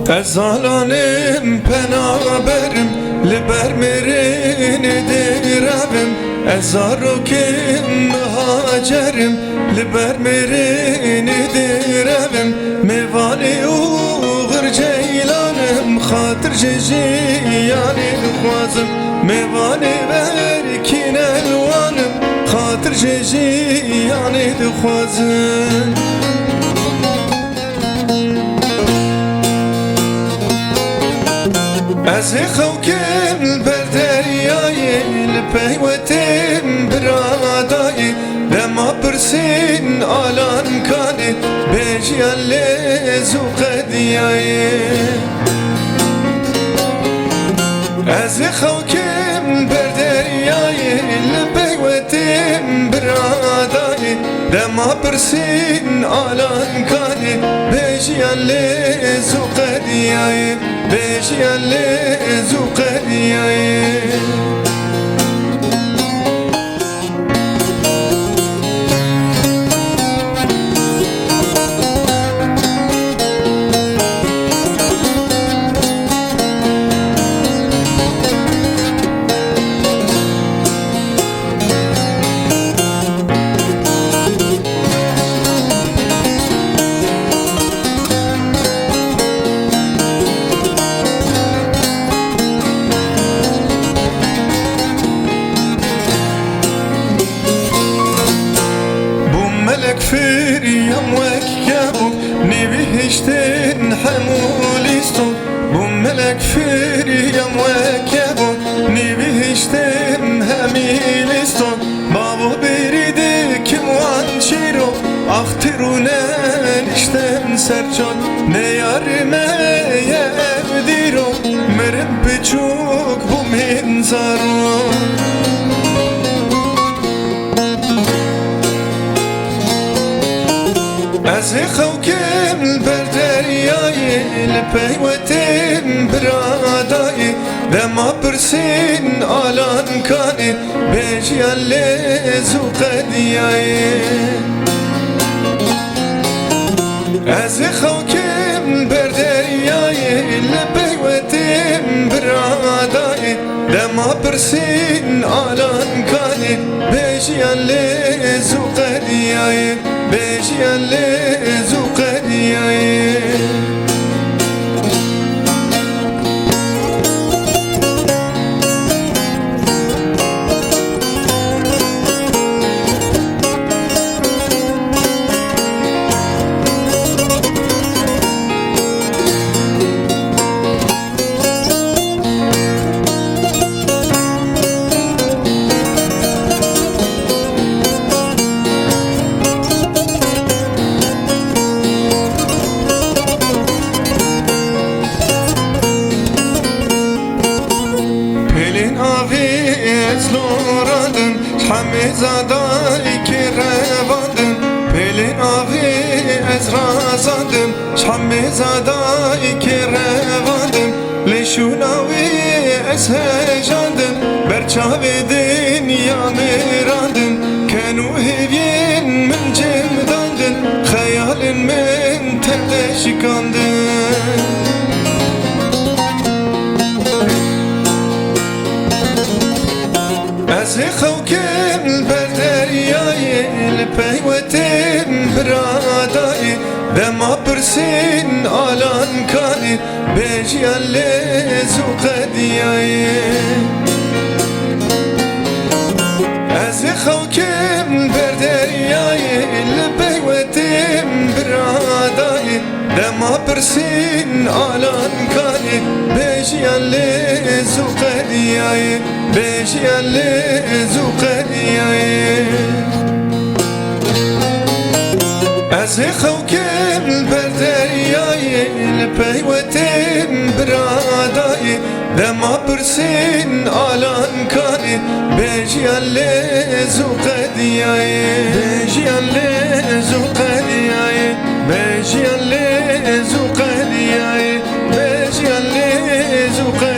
Ezalanım penaberim liber merini direvim Ezarukim hacerim liber merini direvim Mevali uğur ceylanım Hatır ceziyani duhvazım Mevali verkin elvanım Hatır ceziyani duhvazım Ez xewkim ber deryayê li peywetim biradayê Dema pirsîn alan kanê bêjiyan lêz û qediyayê Ez xewkim ber deryayê li peywetim biradayê Dema pirsîn alan kanê bêjiyan lêz û qediyayê بيجيان ليزو قرياي Firiyam vekkâbu Nivihiştin hamulistun Bu melek firiyam vekkâbu Nivihiştin hamilistun Babu biridi kim van şiro Ahtirunen işten serçon Ne yarime yevdiro Merim piçuk bu minzarun Ez xewkim ber deryayê li peywetim biradayê Dema pirsîn alan kanê bêjiyan lêz û qediyayê Ez xewkim ber deryayê li peywetim biradayê Dema pirsîn alan kanê bêjiyan lêz û qediyayê بيجيان ليز û qediyayê Ezloradın Şamizadayı kirevadın Pelin avi ezrazadım Şamizadayı kirevadın Leşunavi ezhecadım Berçavedin yamiradın Kenu hevyen min cemdandın Hayalin min telde şikandın Ez xewkim ber deryayê li peywetim biradayê Dema pirsîn alan kanê bêjiyan lêz û qediyayê Ez xewkim ber deryayê li peywetim biradayê Dema pirsîn alan kanê bêjiyan lêz û qediyayê بيجيان ليز û qediyayê Ez xewkim ber deryayê li peywetim biradayê Dema pirsîn alan kanê bêjiyan lêz û qediyayê Bêjiyan lêz û qediyayê Bêjiyan lêz û qediyayê Bêjiyan lêz û qediyayê